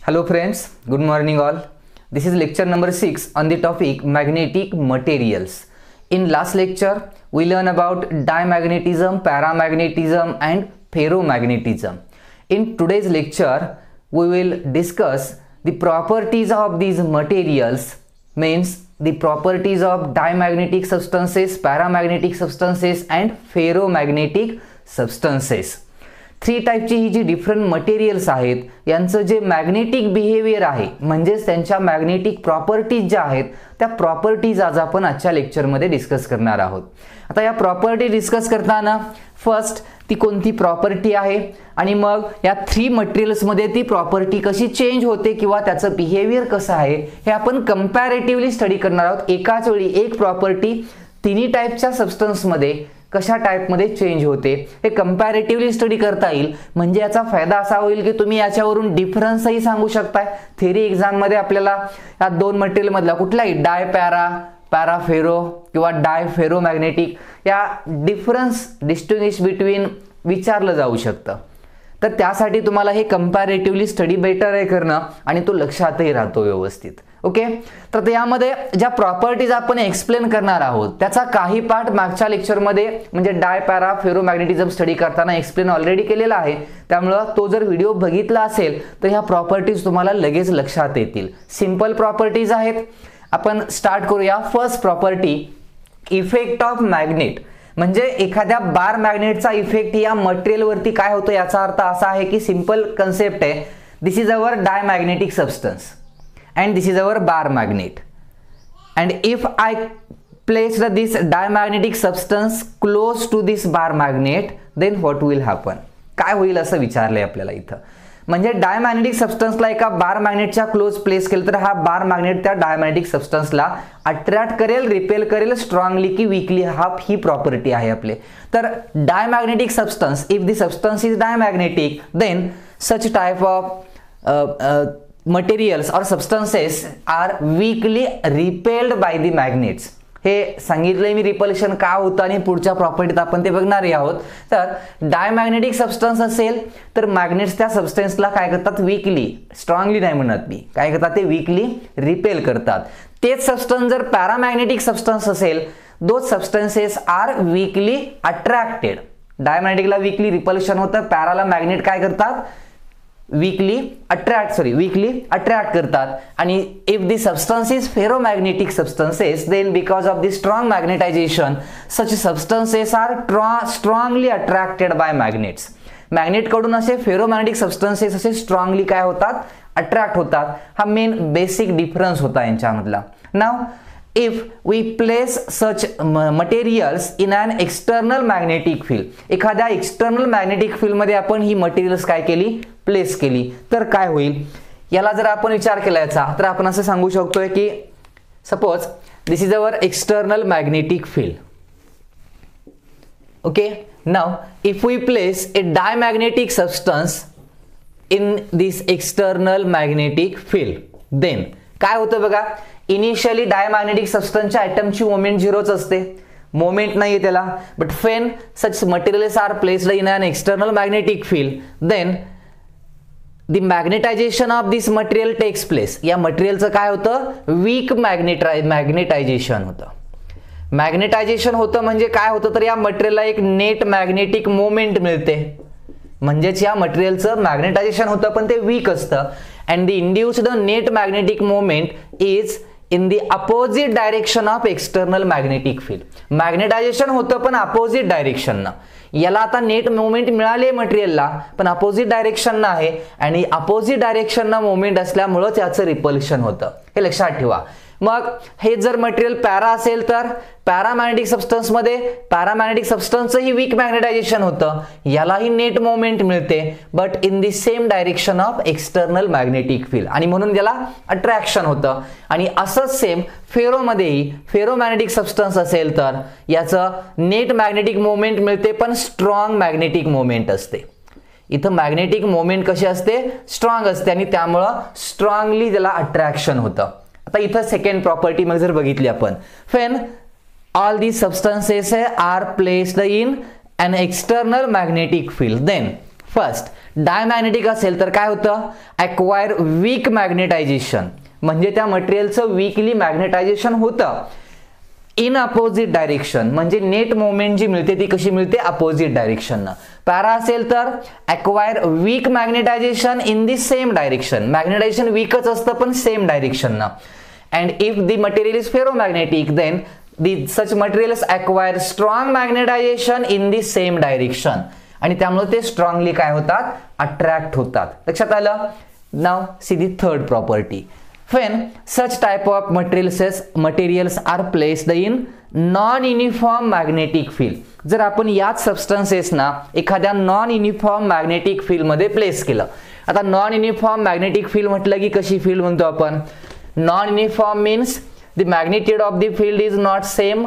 Hello friends, good morning all. This is lecture number 6 on the topic magnetic materials. In last lecture, we learn about diamagnetism, paramagnetism and ferromagnetism. In today's lecture, we will discuss the properties of these materials, means the properties of diamagnetic substances, paramagnetic substances and ferromagnetic substances. Three टाइपची ही जी different materials आहेत यांचं जे magnetic behaviour आहे म्हणजेच त्यांच्या magnetic properties ज्या आहेत त्या प्रॉपर्टीज आज आपण आजच्या लेक्चरमध्ये डिस्कस करणार आहोत. आता या प्रॉपर्टी डिस्कस करताना फर्स्ट ती कोणती प्रॉपर्टी आहे आणि मग या थ्री मटेरियल्समध्ये ती प्रॉपर्टी कशी चेंज होते किंवा त्याचं बिहेवियर कसं आहे हे आपण कंपॅरेटिव्हली स्टडी करणार आहोत. एकाच वेळी एक प्रॉपर्टी तिन्ही टाइपच्या सबस्टन्समध्ये कशा टाइपमध्ये चेंज होते हे कंपॅरेटिव्हली स्टडी करता येईल. म्हणजे याचा फायदा असा होईल की तुम्ही याच्यावरून डिफरन्सही सांगू शकताय. थेरी एक्झाम मध्ये आपल्याला या दोन मटेरियल मधला कुठलाही डाय पॅरा, पॅरा फेरो किंवा डाय फेरो मॅग्नेटिक या डिफरन्स डिस्टिंग्विश बिटवीन विचारलं जाऊ शकतं. तर त्यासाठी तुम्हाला हे कंपॅरेटिव्हली स्टडी बेटर आहे करणं आणि तो लक्षातही राहतो व्यवस्थित. ओके, तर यामध्ये ज्या प्रॉपर्टीज आपण एक्सप्लेन करणार आहोत त्याचा काही पार्ट मागच्या लेक्चरमध्ये म्हणजे डाय पॅरा फेरोमॅग्नेटिझम स्टडी करताना एक्सप्लेन ऑलरेडी केलेला आहे. त्यामुळे तो जर व्हिडिओ बघितला असेल तर ह्या प्रॉपर्टीज तुम्हाला लगेच लक्षात येतील. सिंपल प्रॉपर्टीज आहेत. आपण स्टार्ट करूया. First property, effect of magnet. म्हणजे एखाद्या बार मॅग्नेटचा इफेक्ट या मटेरियल वरती काय होतो याचा अर्थ असा आहे की सिंपल कन्सेप्ट आहे. This is our diamagnetic substance and this is our bar magnet, and if I place this diamagnetic substance close to this bar magnet then what will happen. काय होईल असं विचारलंय आपल्याला इथं. म्हणजे डायमॅग्नेटिक सबस्टन्सला एका बार मॅग्नेटच्या क्लोज प्लेस केलं तर हा बार मॅग्नेट त्या डायमॅग्नेटिक सबस्टन्सला अट्रॅक्ट करेल, रिपेल करेल स्ट्रॉंगली की वीकली. ही प्रॉपर्टी आहे आपले. तर diamagnetic substance, if the substance is diamagnetic then such type of materials or substances are weakly repelled by the magnets. हे सांगितलंय मी रिपल्शन का होतं आणि पुढच्या प्रॉपर्टीत आपण ते बघणार आहोत. तर डायमॅग्नेटिक सबस्टन्स असेल तर मॅग्नेट्स त्या सबस्टन्सला काय करतात, वीकली, स्ट्रॉंगली नाही म्हणत मी, काय करतात ते वीकली रिपेल करतात. तेच सबस्टन्स जर पॅरामॅग्नेटिक सबस्टन्स असेल, those substances are weakly attracted. डायमॅग्नेटिकला वीकली रिपल्शन होतं, पॅराला मॅग्नेट काय करतात, वीकली अट्रॅक्ट करतात. आणि if the substance is ferromagnetic substances then because of the strong magnetisation such substances are strongly attracted by magnets. Magnet कडून असे फेरोमॅग्नेटिक सबस्टन्सेस असे स्ट्रॉंगली काय होतात, अट्रॅक्ट होतात. हा मेन बेसिक डिफरन्स होता यांच्यामधला. नाव if we place such materials in an external magnetic field, एखाद्या एक्सटर्नल मॅग्नेटिक फील्ड मध्ये आपण ही मटेरियल्स काय केली, प्लेस केली, तर काय होईल याला जर आपण विचार केला याचा तर आपण असं सांगू शकतोय की suppose this is our external magnetic field. Okay, now if we place a diamagnetic substance in this external magnetic field then काय होतं बघा. इनिशियली डायमॅग्नेटिक सबस्टन्सच्या ॲटमची मोमेंट झिरोच असते, मोमेंट नाहीये त्याला. But when such materials are placed in an external magnetic field then the magnetisation of this material takes place. या मटेरियलचं काय होतं, वीक मॅग्नेटायझेशन होतं. मॅग्नेटायझेशन होतं म्हणजे काय होतं तर या मटेरियलला एक नेट मॅग्नेटिक मोमेंट मिळते. म्हणजेच या मटेरियलचं मॅग्नेटायझेशन होतं पण ते वीक असतं. and the induced net magnetic moment is in the opposite direction of external magnetic field. Magnetisation होतं पण अपोजिट डायरेक्शन ना. याला आता नेट मोमेंट मिळाले मटेरियलला पण अपोजिट डायरेक्शन ना आहे आणि अपोजिट डायरेक्शन ना मोमेंट असल्यामुळे त्याचं रिपल्शन होतं. हे लक्षात ठेवा. मग हे जर मटेरियल पॅरा असेल तर पॅरामॅग्नेटिक सबस्टन्स मध्ये पॅरामॅग्नेटिक सबस्टन्सचं ही वीक मॅग्नेटायझेशन होतं, यालाही नेट मोमेंट मिळते but in the same direction of external magnetic field आणि म्हणून त्याला अट्रॅक्शन होतं. आणि असंच सेम फेरोमध्येही फेरोमॅग्नेटिक सबस्टन्स असेल तर याचं नेट मॅग्नेटिक मोमेंट मिळते पण स्ट्रॉंग मॅग्नेटिक मोमेंट असते. इथं मॅग्नेटिक मोमेंट कशी असते, स्ट्रॉंग असते आणि त्यामुळं स्ट्रॉंगली त्याला अट्रॅक्शन होतं. आता इथं सेकंड प्रॉपर्टी मग जर बघितली आपण, when all these substances are placed in an external magnetic field then first diamagnetic असेल तर काय होतं, ॲक्वायर वीक मॅग्नेटायझेशन, म्हणजे त्या मटेरियलचं वीकली मॅग्नेटायझेशन होतं इन अपोजिट डायरेक्शन, म्हणजे नेट मोमेंट जी मिळते ती कशी मिळते, अपोजिट डायरेक्शननं. पॅरा असेल तर acquire weak magnetisation in the same direction, magnetisation वीकच असतं पण सेम डायरेक्शननं. And if the material is ferromagnetic then such materials acquire strong magnetization in the same direction, आणि त्यामुळे ते स्ट्रॉंगली काय होतात, अट्रॅक्ट होतात. लक्षात आलं. Now see the third property. when such type of materials are placed in non uniform magnetic field, जर आपण याच सबस्टन्सेसना एखाद्या नॉन युनिफॉर्म मॅग्नेटिक फील्ड मध्ये प्लेस केलं. आता नॉन युनिफॉर्म मॅग्नेटिक फील्ड म्हटलं की कशी फील्ड म्हणतो आपण, non uniform means the magnitude of the field is not same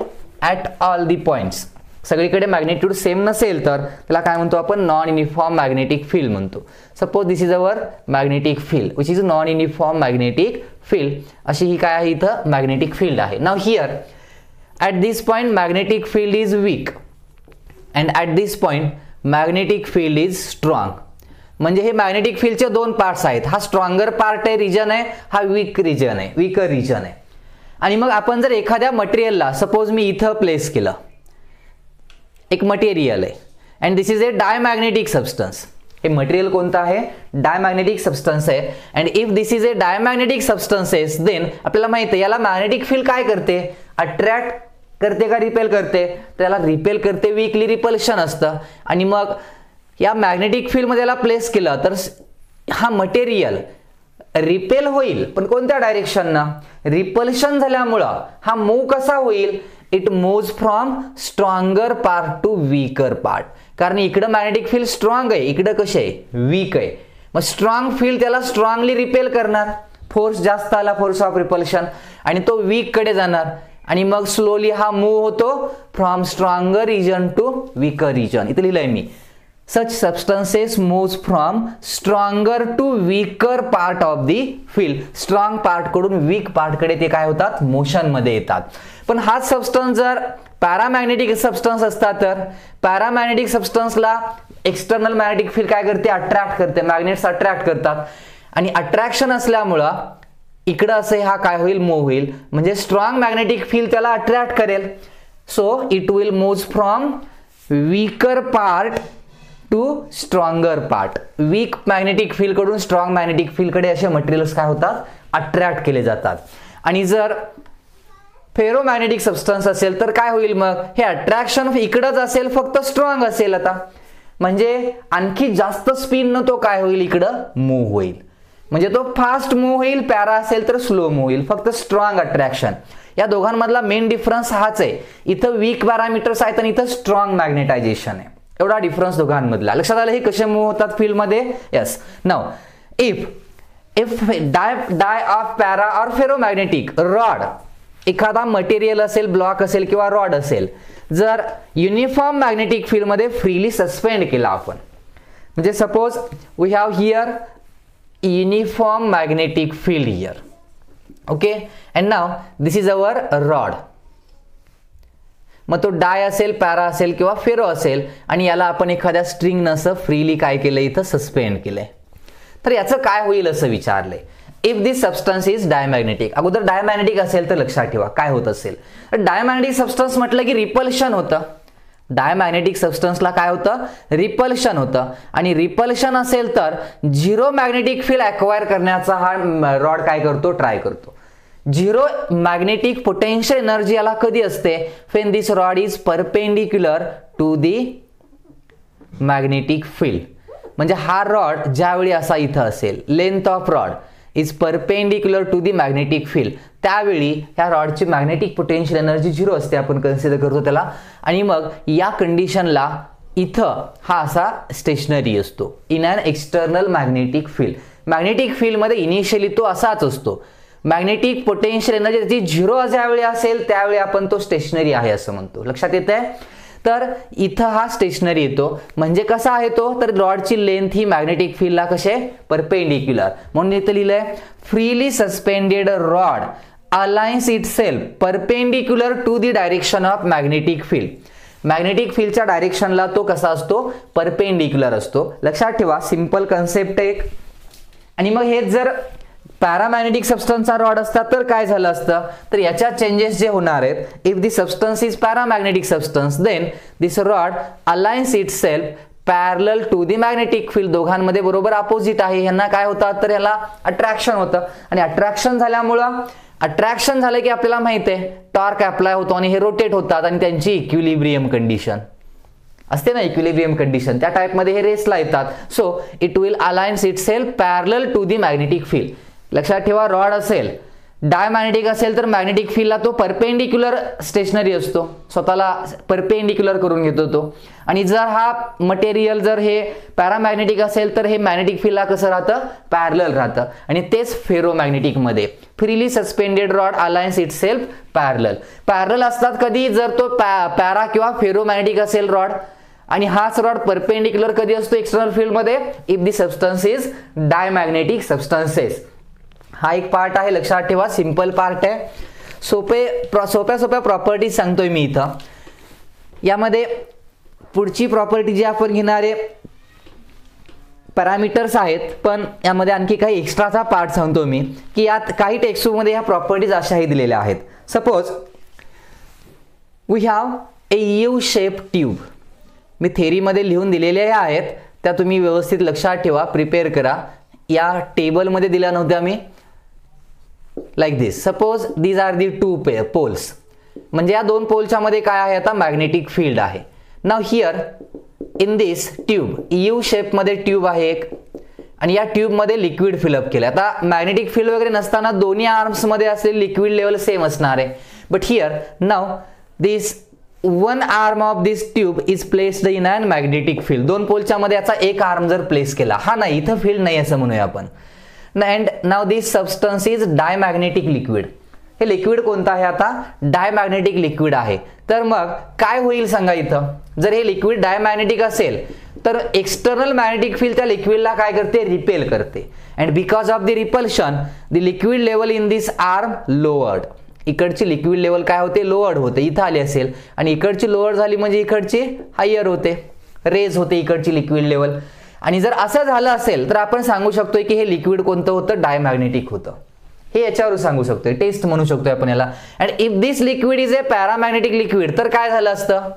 at all the points. सगळीकडे मॅग्नेट्यूड सेम नसेल तर त्याला काय म्हणतो आपण, नॉन युनिफॉर्म मॅग्नेटिक फील्ड म्हणतो. Suppose this is our magnetic field which is non uniform magnetic field, अशी ही काय आहे इथं मॅग्नेटिक फील्ड आहे. Now here at this point magnetic field is weak and at this point magnetic field is strong. म्हणजे हे magnetic फील्डचे दोन पार्ट्स आहेत, हा स्ट्रॉंगर पार्ट आहे रिजन आहे, हा वीक रिजन आहे, वीकर रिजन आहे. आणि मग आपण जर एखाद्या मटेरियलला सपोज मी इथं प्लेस केलं, एक मटेरियल आहे and this is a diamagnetic substance. हे मटेरियल कोणतं आहे, डायमॅग्नेटिक सबस्टन्स आहे. And if this is a diamagnetic substances then आपल्याला माहिती आहे याला मॅग्नेटिक फील्ड काय करते, अट्रॅक्ट करते का रिपेल करते, त्याला रिपेल करते, वीकली रिपल्शन असतं. आणि मग या मॅग्नेटिक फील्डमध्ये याला प्लेस केलं तर हा मटेरियल रिपेल होईल, पण कोणत्या डायरेक्शननं, रिपल्शन झाल्यामुळं हा मूव कसा होईल, it moves from stronger part two weaker part. कारण इकडं मॅग्नेटिक फील्ड स्ट्रॉंग आहे, इकडं कसे आहे, वीक आहे. मग स्ट्रॉंग फील्ड त्याला स्ट्रॉंगली रिपेल करणार, फोर्स जास्त आला, फोर्स ऑफ रिपल्शन, आणि तो वीक कडे जाणार. आणि मग स्लोली हा मूव होतो from stronger region to weaker region. इथे लिहिलंय मी, such substances moves from stronger to weaker part of the field. Strong part कडून वीक पार्ट कडे ते काय होतात, मोशन मध्ये येतात. पण हाच सबस्टन्स जर पॅरामॅग्नेटिक सबस्टन्स असता तर पॅरामॅग्नेटिक सबस्टन्सला एक्सटर्नल मॅग्नेटिक फील्ड काय करते, अट्रॅक्ट करते, मॅग्नेट्स अट्रॅक्ट करतात. आणि अट्रॅक्शन असल्यामुळं इकडं असं हा काय होईल, मूव्ह होईल, म्हणजे स्ट्रॉंग मॅग्नेटिक फील्ड त्याला अट्रॅक्ट करेल. So it will move from weaker part to stronger part. Weak magnetic field कडून स्ट्रॉंग मॅग्नेटिक फील्ड कडे असे मटेरियल्स काय होतात, अट्रॅक्ट केले जातात. आणि जर फेरोमॅग्नेटिक सबस्टन्स असेल तर काय होईल, मग हे अट्रॅक्शन इकडंच असेल, फक्त स्ट्रॉंग असेल. आता म्हणजे आणखी जास्त स्पीडनं तो काय होईल, इकडं मूव्ह होईल. म्हणजे तो फास्ट मूव्ह होईल, पॅरा असेल तर स्लो मूव्ह होईल, फक्त स्ट्रॉंग अट्रॅक्शन. या दोघांमधला मेन डिफरन्स हाच आहे. इथं वीक पॅरामीटर्स आहेत आणि इथं स्ट्रॉंग मॅग्नेटायझेशन आहे, एवढा डिफरन्स दोघांमधला. लक्षात आलं हे कसे मूव्ह होतात फील्ड मध्ये. Yes. Now if dia of para or ferromagnetic rod, एखादा मटेरियल असेल, ब्लॉक असेल किंवा रॉड असेल, जर युनिफॉर्म मॅग्नेटिक फील्ड मध्ये फ्रीली सस्पेंड केला आपण, म्हणजे suppose we have here uniform magnetic field here, okay. And now this is our rod. मग तो डाय असेल, पॅरा असेल किंवा फेरो असेल, आणि याला आपण एखाद्या स्ट्रिंग नसं फ्रीली काय केलं, इथं सस्पेंड केलंय. तर याचं काय होईल असं विचारलंय. If this substance is diamagnetic, अगोदर डायमॅग्नेटिक असेल तर लक्षात ठेवा काय होत असेल. डायमॅग्नेटिक सबस्टन्स म्हटलं की रिपल्शन होतं. डायमॅग्नेटिक सबस्टन्सला काय होतं, रिपल्शन होतं. आणि रिपल्शन असेल तर झिरो मॅग्नेटिक फील्ड अक्वायर करण्याचा हा रॉड काय करतो, ट्राय करतो. झिरो मॅग्नेटिक पोटेन्शियल एनर्जी याला कधी असते, when this rod is perpendicular to the magnetic field. म्हणजे हा रॉड ज्यावेळी असा इथं असेल, length of rod is perpendicular to the magnetic field, त्यावेळी ह्या रॉडची मॅग्नेटिक पोटेन्शियल एनर्जी झिरो असते, आपण कन्सिडर करतो त्याला. आणि मग या कंडिशनला इथं हा असा स्टेशनरी असतो in an external magnetic field. Magnetic फील्डमध्ये इनिशियली तो असाच असतो. मॅग्नेटिक पोटेन्शियल एनर्जी त्याची झिरो ज्यावेळी असेल त्यावेळी आपण तो स्टेशनरी आहे असं म्हणतो. लक्षात येतंय. तर इथं हा स्टेशनरी येतो. म्हणजे कसा आहे तो, तर रॉडची लेंथ ही मॅग्नेटिक फील्डला कसे परपेंडिक्युलर, म्हणून इथं लिहिलंय freely suspended rod aligns itself perpendicular to the direction of magnetic field. Magnetic फील्डच्या डायरेक्शनला तो कसा असतो, परपेंडिक्युलर असतो. लक्षात ठेवा, सिंपल कन्सेप्ट एक. आणि मग हे जर पॅरामॅग्नेटिक सबस्टन्सचा रॉड असता तर काय झालं असतं, तर याच्या चेंजेस जे होणार आहेत, if the substance is paramagnetic substance then this rod aligns itself parallel to the magnetic field. दोघांमध्ये बरोबर अपोजिट आहे. यांना काय होतं, तर याला अट्रॅक्शन होतं. आणि अट्रॅक्शन झाल्यामुळं, अट्रॅक्शन झालं की आपल्याला माहिती आहे टॉर्क अप्लाय होतो आणि हे रोटेट होतात आणि त्यांची इक्विलिब्रियम कंडिशन असते ना, इक्विलिब्रियम कंडिशन, त्या टाइपमध्ये हे रेसला येतात. So it will aligns itself parallel to the magnetic field. लक्षात ठेवा, रॉड असेल, डायमॅग्नेटिक असेल तर मॅग्नेटिक फील्डला तो परपेंडिक्युलर स्टेशनरी असतो, स्वतःला परपेंडिक्युलर करून घेतो तो. आणि जर हा मटेरियल जर हे पॅरामॅग्नेटिक असेल तर हे मॅग्नेटिक फील्डला कसं राहतं, पॅरलल राहतं. आणि तेच फेरोमॅग्नेटिक मध्ये freely suspended rod aligns itself parallel. Parallel असतात कधी, जर तो पॅरा किंवा फेरोमॅग्नेटिक असेल रॉड. आणि हाच रॉड परपेंडिक्युलर कधी असतो एक्सटर्नल फील्ड मध्ये, if the substance is diamagnetic substances. हा एक पार्ट आहे, लक्षात ठेवा, सिंपल पार्ट आहे. सोप्या प्रॉपर्टी सांगतोय मी इथं. यामध्ये पुढची प्रॉपर्टी जी आपण घेणारे पॅरामीटर्स आहेत, पण यामध्ये आणखी काही एक्स्ट्राचा पार्ट सांगतो मी, की यात काही टेक्स्टबुकमध्ये ह्या प्रॉपर्टीज अशाही दिलेल्या आहेत. Suppose we have a U shape tube. मी थेरीमध्ये लिहून दिलेल्या आहेत, त्या तुम्ही व्यवस्थित लक्षात ठेवा, प्रिपेअर करा. या टेबलमध्ये दिल्या नव्हत्या मी. Like this. Suppose these are the two poles. म्हणजे या दोन पोलच्या मध्ये काय आहे, आता मॅग्नेटिक फील्ड आहे. Now here in this tube, U shape मध्ये ट्यूब आहे एक, आणि या ट्यूब मध्ये लिक्विड फिलअप केलं. आता मॅग्नेटिक फील्ड वगैरे नसताना दोन्ही आर्म्स मध्ये असलेली लिक्विड लेवल सेम असणार आहे. But here now this one arm of this tube is placed in an magnetic field. दोन पोलच्या मध्ये याचा एक आर्म जर प्लेस केला, हा नाही, इथं फील्ड नाही असं म्हणूया आपण. And now this substance is diamagnetic liquid. हे लिक्विड कोणतं आहे, आता डायमॅग्नेटिक लिक्विड आहे. तर मग काय होईल सांगा, इथं जर हे लिक्विड डायमॅग्नेटिक असेल तर एक्सटर्नल मॅग्नेटिक फील्ड त्या लिक्विडला काय करते, रिपेल करते. And because of the repulsion the liquid level in this arm lowered. इकडची लिक्विड लेवल काय होते, लोअर्ड होते, इथं आली असेल. आणि इकडची लोअर झाली म्हणजे इकडची हायर होते, रेज होते इकडची लिक्विड लेवल. आणि जर असं झालं असेल तर आपण सांगू शकतोय की हे लिक्विड कोणतं होतं, डायमॅग्नेटिक होतं. हे याच्यावरून सांगू शकतोय, टेस्ट म्हणू शकतोय आपण याला. And if this liquid is a paramagnetic liquid, तर काय झालं असतं,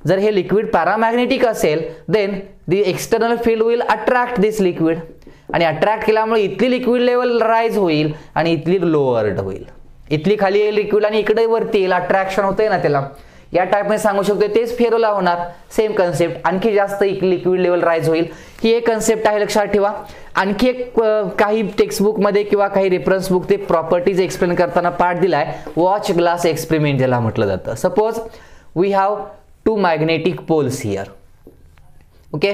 जर हे लिक्विड पॅरामॅग्नेटिक असेल then the external field will attract this liquid. आणि अट्रॅक्ट केल्यामुळे इथली लिक्विड लेवल राईज होईल आणि इथली लोअर्ड होईल. इथली खाली येईल लिक्विड आणि इकडे वरती येईल, अट्रॅक्शन होतंय ना त्याला. या टाइपमध्ये सांगू शकतो, तेच फेरोला होणार. सेम कन्सेप्ट, आणखी जास्त लिक्विड लेवल राईज होईल. ही एक कन्सेप्ट आहे, लक्षात ठेवा. आणखी एक काही टेक्स्टबुकमध्ये किंवा काही रेफरन्स बुक ते प्रॉपर्टीज एक्सप्लेन करताना पार्ट दिलाय, वॉच ग्लास एक्सपेरिमेंट ज्याला म्हटलं जातं. Suppose we have two magnetic poles here. Okay,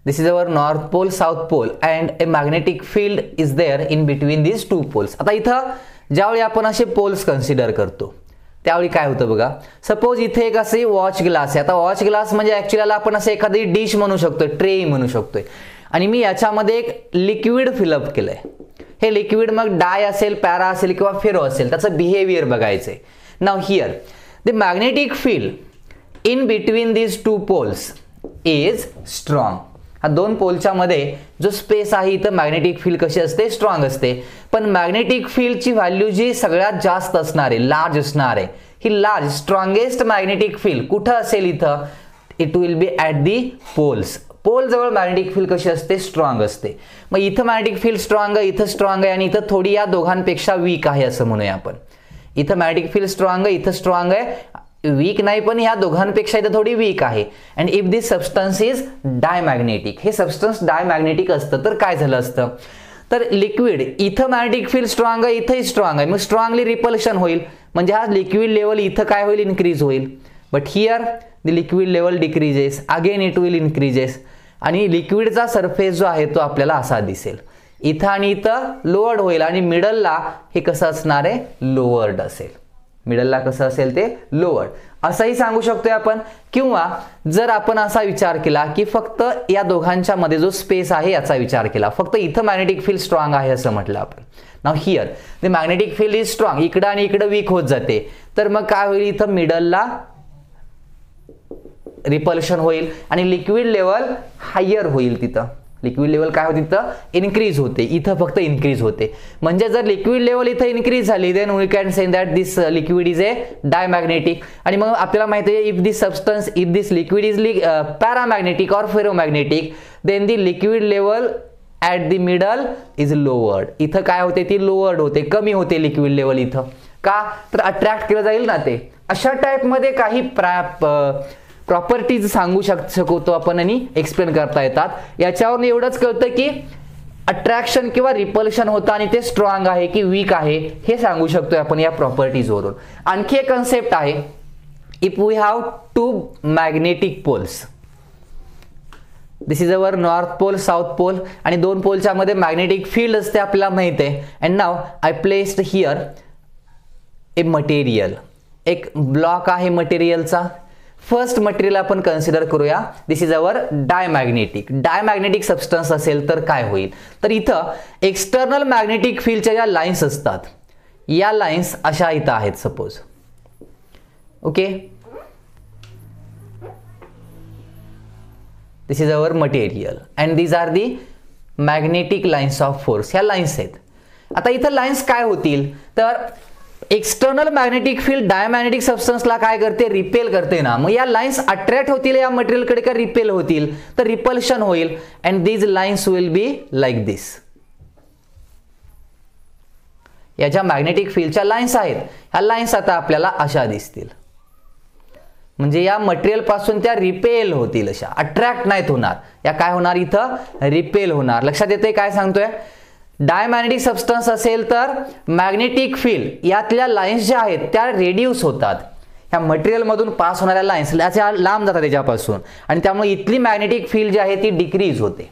this is our north pole, south pole, and a magnetic field is there in between these two poles. आता इथं ज्यावेळी आपण असे पोल्स कन्सिडर करतो त्यावेळी काय होतं बघा. सपोज इथे एक असे वॉच ग्लास आहे. आता वॉच ग्लास म्हणजे ऍक्च्युअली आपण असं एखादी डिश म्हणू शकतोय, ट्रे म्हणू शकतोय. आणि मी याच्यामध्ये एक लिक्विड फिलअप केलंय. हे लिक्विड मग डाय असेल, पॅरा असेल किंवा फेरो असेल, त्याचं बिहेवियर बघायचंय. Now here the magnetic field in between these two poles is strong. हा दोन पोलच्या मध्ये जो स्पेस आहे इथं मॅग्नेटिक फील्ड कशी असते, स्ट्रॉंग असते. पण मॅग्नेटिक फील्डची व्हॅल्यू जी सगळ्यात जास्त असणार आहे, लार्ज असणार आहे, ही लार्ज स्ट्रॉंगेस्ट मॅग्नेटिक फील्ड कुठं असेल इथं, it will be at the poles. Pole जवळ मॅग्नेटिक फील्ड कशी असते, स्ट्रॉंग असते. मग इथं मॅग्नेटिक फील्ड स्ट्रॉंग आहे, इथं स्ट्रॉंग आहे, आणि इथं थोडी या दोघांपेक्षा वीक आहे असं म्हणूया आपण. इथं मॅग्नेटिक फील्ड स्ट्रॉंग आहे, इथं स्ट्रॉंग आहे, वीक नाही, पण ह्या दोघांपेक्षा इथं थोडी वीक आहे. And if this substance is diamagnetic, हे सबस्टन्स डायमॅग्नेटिक असतं तर काय झालं असतं, तर लिक्विड इथं मॅग्नेटिक फील्ड स्ट्रॉंग आहे, इथंही स्ट्रॉंग आहे, मग स्ट्रॉंगली रिपल्शन होईल. म्हणजे हा लिक्विड लेवल इथं काय होईल, इन्क्रीज होईल. But here the liquid level decreases, again it will increases. आणि लिक्विडचा सरफेस जो आहे तो आपल्याला असा दिसेल. इथं आणि इथं लोअर्ड होईल आणि मिडलला हे कसं असणार आहे, लोअर्ड असेल. मिडलला कसं असेल ते लोअर्ड असंही सांगू शकतोय आपण. किंवा जर आपण असा विचार केला की फक्त या दोघांच्या मध्ये जो स्पेस आहे याचा विचार केला, फक्त इथं मॅग्नेटिक फील्ड स्ट्रॉंग आहे असं म्हटलं आपण. नाव here the magnetic field is strong, इकडं आणि इकडं वीक होत जाते. तर मग काय होईल, इथं मिडलला रिपल्शन होईल आणि लिक्विड लेवल हायर होईल. तिथं लिक्विड लेवल काय होते, तिथं इन्क्रीज होते. इथं फक्त इन्क्रीज होते. म्हणजे जर लिक्विड लेवल इथं इन्क्रीज झाली then we can say that this liquid is a diamagnetic. आणि मग आपल्याला माहिती आहे if this liquid is paramagnetic or ferromagnetic then the liquid level at the middle is lowered. इथं काय होते, ती लोवर्ड होते, कमी होते लिक्विड लेवल इथं. का तर अट्रॅक्ट केलं जाईल ना ते. अशा टाईपमध्ये काही प्रॉपर्टीज सांगू शकतो आपण आणि एक्सप्लेन करता येतात. याच्यावरून एवढंच कळतं की अट्रॅक्शन किंवा रिपल्शन होतं आणि ते स्ट्रॉंग आहे की वीक आहे हे सांगू शकतोय आपण या प्रॉपर्टीजवरून. आणखी एक कन्सेप्ट आहे, if we have two magnetic poles, this is our north pole south pole आणि दोन पोलच्या मध्ये मॅग्नेटिक फील्ड असते आपल्याला माहिती आहे. And now I placed here a material, एक ब्लॉक आहे मटेरियलचा. फर्स्ट मटेरियल आपण कन्सिडर करूया, दिस is our diamagnetic. Diamagnetic substance असेल तर काय होईल, तर इथं एक्सटर्नल मॅग्नेटिक फील्डच्या ज्या लाईन्स असतात, या लाईन्स अशा इथं आहेत suppose. Okay, this is our material and these are the magnetic lines of force. ह्या लाईन्स आहेत. आता इथं लाईन्स काय होतील, तर एक्सटर्नल मॅग्नेटिक फील्ड डायमॅग्नेटिक सबस्टन्सला काय करते, रिपेल करते ना. मग या लाईन्स अट्रॅक्ट होतील या मटेरियलकडे का रिपेल होतील, तर रिपल्शन होईल. And these lines will be like this. या ज्या मॅग्नेटिक फील्डच्या लाईन्स आहेत, ह्या लाईन्स आता आपल्याला अशा दिसतील. म्हणजे या मटेरियल पासून त्या रिपेल होतील, अशा अट्रॅक्ट नाहीत होणार. या काय होणार, इथं रिपेल होणार. लक्षात येते काय सांगतोय. डायमॅग्नेटिक सबस्टन्स असेल तर मॅग्नेटिक फील्ड यातल्या लाईन्स ज्या आहेत त्या रेड्यूस होतात. ह्या मटेरियल मधून पास होणाऱ्या लाईन्स लांब जातात त्याच्यापासून आणि त्यामुळे इथली मॅग्नेटिक फील्ड जी आहे ती डिक्रीज होते.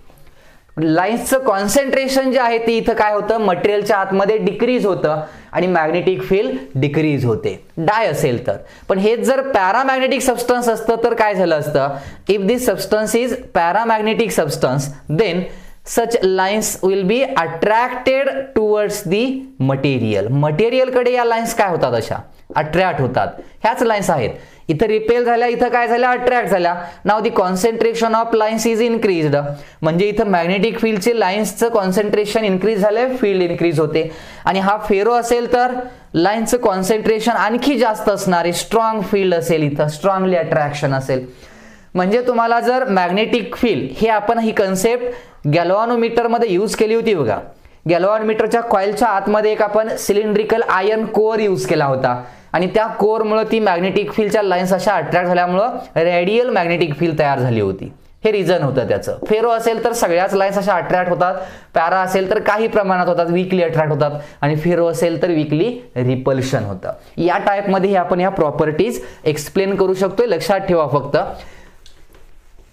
लाईन्सचं कॉन्सन्ट्रेशन जे आहे ते इथं काय होतं, मटेरियलच्या आतमध्ये डिक्रीज होतं आणि मॅग्नेटिक फील्ड डिक्रीज होते डाय असेल तर. पण हे जर पॅरामॅग्नेटिक सबस्टन्स असतं तर काय झालं असतं, if this substance is paramagnetic substance then such lines will be attracted towards the material. Material कडे या लाईन्स काय होतात, अशा अट्रॅक्ट होतात. ह्याच लाईन्स आहेत. इथं रिपेल झाल्या, इथं काय झाल्या, अट्रॅक्ट झाल्या. Now the concentration of lines is increased. म्हणजे इथं मॅग्नेटिक फील्डचे लाईन्सचं कॉन्सन्ट्रेशन इन्क्रीज झालंय, फील्ड इन्क्रीज होते. आणि हा फेरो असेल तर लाईन्सचं कॉन्सन्ट्रेशन आणखी जास्त असणार आहे, स्ट्रॉंग फील्ड असेल, इथं स्ट्रॉंगली अट्रॅक्शन असेल. म्हणजे तुम्हाला जर मॅग्नेटिक फील्ड हे आपण ही कन्सेप्ट गॅल्व्हॅनोमीटर मध्ये यूज केली होती बघा. गॅल्व्हॅनोमीटरच्या कॉइलच्या आतमध्ये एक आपण सिलेंड्रिकल आयर्न कोअर यूज केला होता आणि त्या कोअरमुळे ती मॅग्नेटिक फील्डच्या लाईन्स अशा अट्रॅक्ट झाल्यामुळे रेडियल मॅग्नेटिक फील्ड तयार झाली होती. हे रिझन होतं त्याचं. फेरो असेल तर सगळ्याच लाईन्स अशा अट्रॅक्ट होतात, पॅरा असेल तर काही प्रमाणात होतात, वीकली अट्रॅक्ट होतात आणि फेरो असेल तर वीकली रिपल्शन होतं. या टाईपमध्ये आपण या प्रॉपर्टीज एक्सप्लेन करू शकतोय. लक्षात ठेवा फक्त.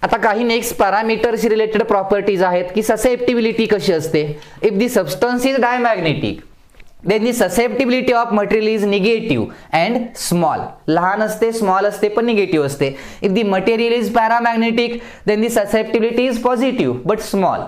आता काही नेक्स्ट पॅरामीटरशी रिलेटेड प्रॉपर्टीज आहेत की ससेप्टिबिलिटी कशी असते. If the substance is diamagnetic then the susceptibility of material is negative and small. लहान असते, स्मॉल असते, पण निगेटिव्ह असते. If the material is paramagnetic then the susceptibility is positive but small.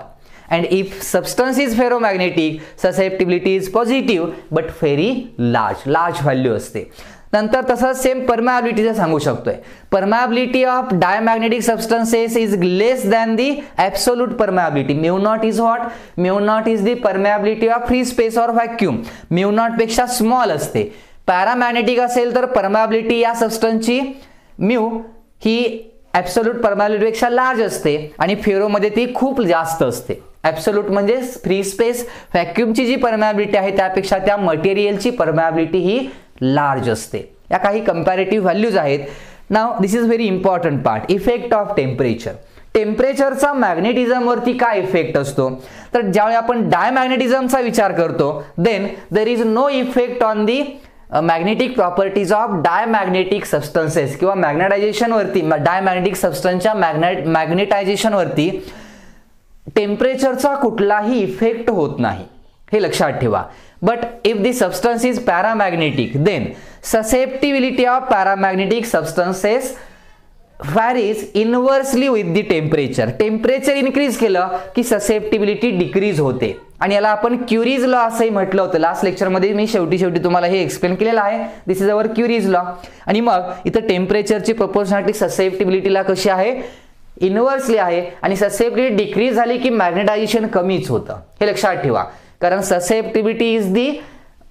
And if substance is ferromagnetic, susceptibility is positive but very large value असते. नंतर तसंच same परमॅबिलिटीचं सांगू शकतोय. Permeability of diamagnetic substances is less than the absolute permeability. Mu naught is what, mu naught is the permeability of free space or vacuum. Mu naught पेक्षा small असते. Paramagnetic असेल तर परमॅबिलिटी या सबस्टन्सची म्यू ही ॲब्सोल्यूट परमॅबिलिटी पेक्षा large असते आणि फेरोमध्ये ती खूप जास्त असते. ॲब्सोल्यूट म्हणजे फ्री स्पेस, व्हॅक्यूमची जी परमॅबिलिटी आहे त्यापेक्षा त्या मटेरियलची परमॅबिलिटी ही लार्ज असते. या काही कंपॅरेटिव्ह व्हॅल्यूज आहेत. Now this is very important part. Effect of temperature. टेम्परेचरचा मॅग्नेटिझमवरती काय इफेक्ट असतो, तर ज्यावेळी आपण डायमॅग्नेटिझमचा विचार करतो then there is no effect on the magnetic properties of diamagnetic substances किंवा मॅग्नेटायझेशन वरती. डायमॅग्नेटिक सबस्टन्सच्या मॅग्नेटायझेशन वरती टेम्परेचरचा कुठलाही इफेक्ट होत नाही, हे लक्षात ठेवा. But if the substance is paramagnetic then susceptibility of paramagnetic substances varies inversely with the temperature. Temperature increase केलं की ससेप्टिबिलिटी डिक्रीज होते आणि याला आपण क्युरीज लॉ असंही म्हटलं होतं. लास्ट लेक्चरमध्ये मी शेवटी तुम्हाला हे एक्सप्लेन केलेलं आहे. This is our queries law. आणि मग इथं टेम्परेचरची प्रोपोर्शनॅलिटी ससेप्टिबिलिटीला कशी आहे, इनव्हर्सली आहे. आणि ससेप्टिबिलिटी डिक्रीज झाली की मॅग्नेटायझेशन कमीच होतं, हे लक्षात ठेवा. कारण susceptibility is the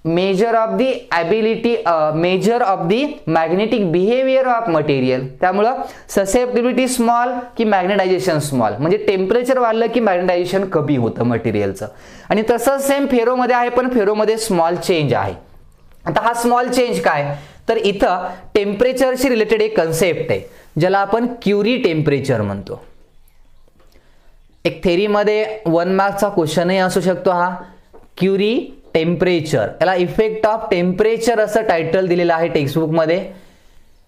measure of the ability, measure of the magnetic behaviour of material. त्यामुळं ससेप्टिबिलिटी स्मॉल की मॅग्नेटायझेशन स्मॉल, म्हणजे टेम्परेचर वाढलं की मॅग्नेटायझेशन कमी होतं मटेरियलचं. आणि तसंच सेम फेरोमध्ये आहे, पण फेरोमध्ये स्मॉल चेंज आहे. आता हा स्मॉल चेंज काय, तर इथं टेम्परेचरशी रिलेटेड एक कन्सेप्ट आहे ज्याला आपण क्युरी टेम्परेचर म्हणतो. एक थेरीमध्ये 1 मार्कचा क्वेश्चनही असू शकतो हा, क्युरी टेम्परेचर. याला इफेक्ट ऑफ टेम्परेचर असं टायटल दिलेलं आहे टेक्स्टबुक मध्ये.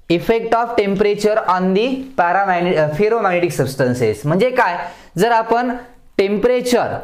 Effect of temperature on the ferromagnetic substances. म्हणजे काय, जर आपण टेम्परेचर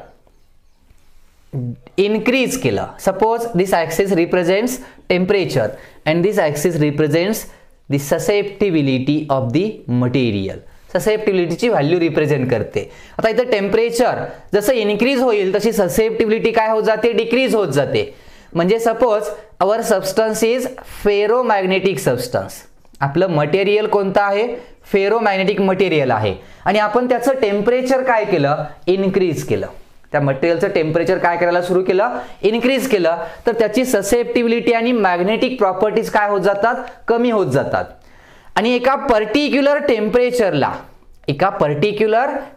इन्क्रीज केलं, suppose this axis represents temperature and this axis represents the susceptibility of the material. ससेप्टिबिलिटीची व्हॅल्यू रिप्रेझेंट करते. आता इथं टेम्परेचर जसं इन्क्रीज होईल तशी ससेप्टिबिलिटी काय होत जाते, डिक्रीज होत जाते. म्हणजे suppose our substance is ferromagnetic substance. आपलं मटेरियल कोणतं आहे, फेरोमॅग्नेटिक मटेरियल आहे. आणि आपण त्याचं टेम्परेचर काय केलं, इन्क्रीज केलं. त्या मटेरियलचं टेम्परेचर काय करायला सुरू केलं, इन्क्रीज केलं. तर त्याची ससेप्टिबिलिटी आणि मॅग्नेटिक प्रॉपर्टीज काय होत जातात, कमी होत जातात. आणि एका पर्टिक्युलर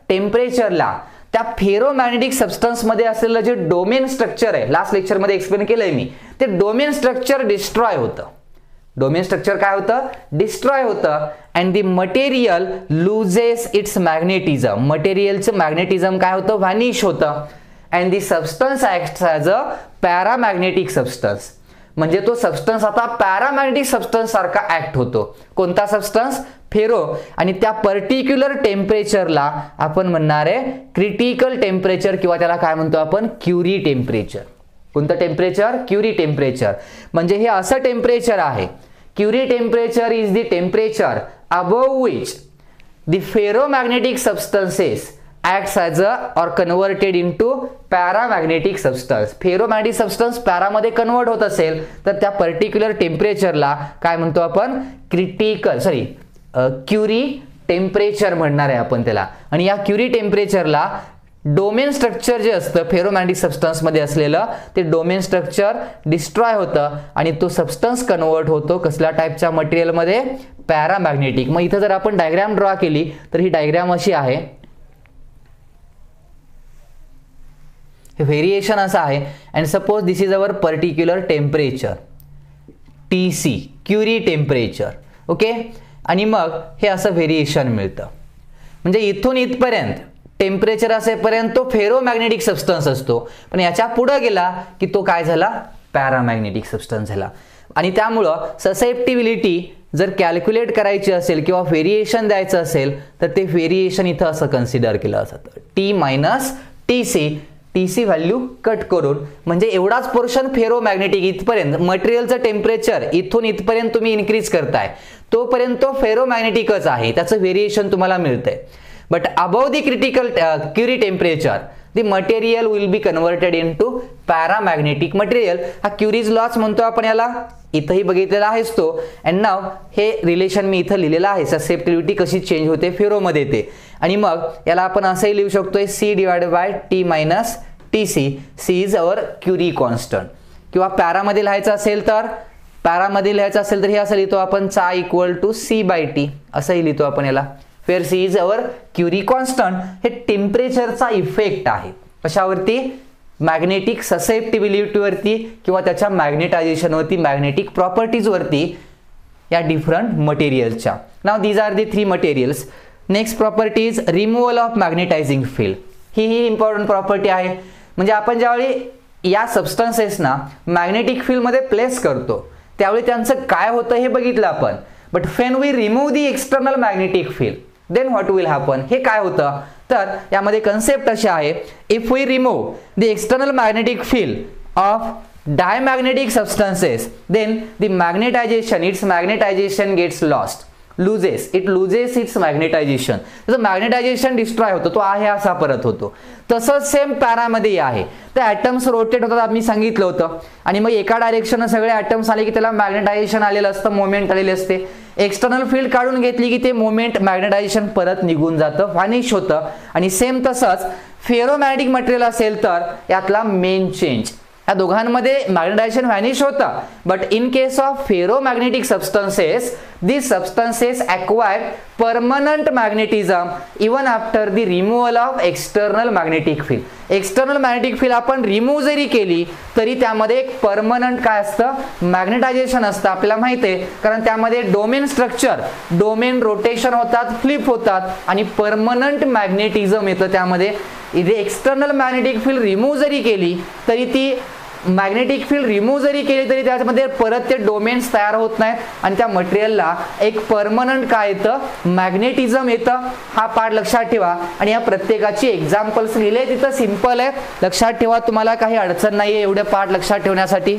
टेम्परेचरला त्या फेरोमॅग्नेटिक सबस्टन्समध्ये असलेलं जे डोमेन स्ट्रक्चर आहे, लास्ट लेक्चरमध्ये एक्सप्लेन केलंय मी, ते डोमेन स्ट्रक्चर डिस्ट्रॉय होतं. डोमेन स्ट्रक्चर काय होतं, डिस्ट्रॉय होतं. And the material loses its magnetism. मटेरियलचं मॅग्नेटिझम काय होतं, व्हॅनिश होतं. And the substance acts as a paramagnetic substance. म्हणजे तो सबस्टन्स आता पॅरामॅग्नेटिक सबस्टन्स सारखा ऍक्ट होतो. कोणता सबस्टन्स, फेरो. आणि त्या पर्टिक्युलर टेम्परेचरला आपण म्हणणार आहे क्रिटिकल टेम्परेचर, किंवा त्याला काय म्हणतो आपण, क्युरी टेम्परेचर. कोणतं टेम्परेचर, क्युरी टेम्परेचर. म्हणजे हे असं टेम्परेचर आहे, Curie temperature is the temperature above which the ferromagnetic substances acts as a or converted into paramagnetic substance. Ferromagnetic substance पॅरामध्ये कन्वर्ट होत असेल तर त्या पर्टिक्युलर टेम्परेचरला काय म्हणतो आपण, क्युरी टेम्परेचर म्हणणार आहे आपण त्याला. आणि या क्युरी टेम्परेचरला डोमेन स्ट्रक्चर जे असतं फेरोमॅग्नेटिक सबस्टन्स मध्ये असलेलं, ते डोमेन स्ट्रक्चर डिस्ट्रॉय होतं आणि तो सबस्टन्स कन्वर्ट होतो कसल्या टाईपच्या मटेरियलमध्ये, पॅरामॅग्नेटिक. मग इथं जर आपण डायग्राम ड्रॉ केली तर ही डायग्राम अशी आहे. व्हेरिएशन असं आहे. And suppose this is our particular temperature TC, Curie temperature. Okay. आणि मग हे असं व्हेरिएशन मिळतं. म्हणजे इथून इथपर्यंत टेम्परेचर असेपर्यंत तो फेरोमॅग्नेटिक सबस्टन्स असतो, पण याच्या पुढे गेला की तो काय झाला, पॅरामॅग्नेटिक सबस्टन्स झाला. आणि त्यामुळं ससेप्टिबिलिटी जर कॅल्क्युलेट करायची असेल किंवा व्हेरिएशन द्यायचं असेल तर ते व्हेरिएशन इथं असं कन्सिडर केलं जातं, T minus TC. TC value cut करून, म्हणजे एवढाच पोर्शन फेरोमॅग्नेटिक. इथपर्यंत मटेरियलचं टेम्परेचर इथून इथपर्यंत तुम्ही इन्क्रीज करताय तोपर्यंत तो फेरोमॅग्नेटिकच आहे, त्याचं व्हेरिएशन तुम्हाला मिळतंय. But above the critical Curie temperature the material will be converted into paramagnetic material. हा क्युरीज लॉच म्हणतो आपण याला, इथंही बघितलेला आहेच तो. अँड नाव हे रिलेशन मी इथं लिहिलेलं आहे, ससेप्टिबिलिटी कशी चेंज होते फेरोमध्ये ते. आणि मग याला आपण असंही लिहू शकतोय C divided by T minus TC. C is our Curie constant. किंवा पॅरामध्ये लिहायचं असेल तर हे असं लिहितो आपण, चा equal to C by T असंही लिहितो आपण याला. फेर C is our Curie constant. हे टेम्परेचरचा इफेक्ट आहे कशावरती, मॅग्नेटिक ससेप्टिबिलिटीवरती किंवा त्याच्या मॅग्नेटायझेशनवरती, मॅग्नेटिक प्रॉपर्टीजवरती या डिफरंट मटेरियल्सच्या. Now these are the 3 materials. Next property is removal of magnetising field. ही इम्पॉर्टंट प्रॉपर्टी आहे. म्हणजे आपण ज्यावेळी या सबस्टन्सेसना मॅग्नेटिक फील्डमध्ये प्लेस करतो त्यावेळी त्यांचं काय होतं हे बघितलं आपण. But when we remove the external magnetic field then what will happen. हे काय होतं तर यामध्ये कन्सेप्ट अशी आहे, if we remove the external magnetic field off diamagnetic substances then the magnetization gets lost. Loses its magnetization, त्याचं magnetization destroy होतो, तो आहे असा परत होतो. तसंच सेम पॅरामध्ये आहे, तर ॲटम्स रोटेट होतात आम्ही सांगितलं होतं, आणि मग एका डायरेक्शन सगळे ॲटम्स आले की त्याला मॅग्नेटायझेशन आलेलं असतं, मोमेंट आलेले असते. एक्सटर्नल फील्ड काढून घेतली की ते मोमेंट मॅग्नेटायझेशन परत निघून जातं, व्हॅनिश होतं. आणि सेम तसंच फेरोमॅग्नेटिक मटेरियल असेल तर यातला मेन चेंज, या दोघांमध्ये मॅग्नेटायझेशन व्हॅनिश होतं, but in case of ferromagnetic substances these substances acquire permanent magnetism even after the removal of external magnetic field. External magnetic field आपण रिमूव्ह जरी केली तरी त्यामध्ये एक परमनंट काय असतं, मॅग्नेटायझेशन असतं, आपल्याला माहिती आहे, कारण त्यामध्ये डोमेन स्ट्रक्चर, डोमेन रोटेशन होतात, फ्लिप होतात आणि परमनंट मॅग्नेटिझम येतं त्यामध्ये. इथे एक्सटर्नल मॅग्नेटिक फील्ड रिमूव्ह जरी केली तरी ती मॅग्नेटिक फील्ड रिमूव्ह जरी केली तरी त्याच्यामध्ये परत ते डोमेन्स तयार होत नाहीत आणि त्या मटेरियलला एक परमनंट काय येतं, मॅग्नेटिझम येतं. हा पार्ट लक्षात ठेवा आणि या प्रत्येकाची एक्झाम्पल्स लिहिले तिथं सिंपल आहे, लक्षात ठेवा, तुम्हाला काही अडचण नाहीये एवढे पार्ट लक्षात ठेवण्यासाठी.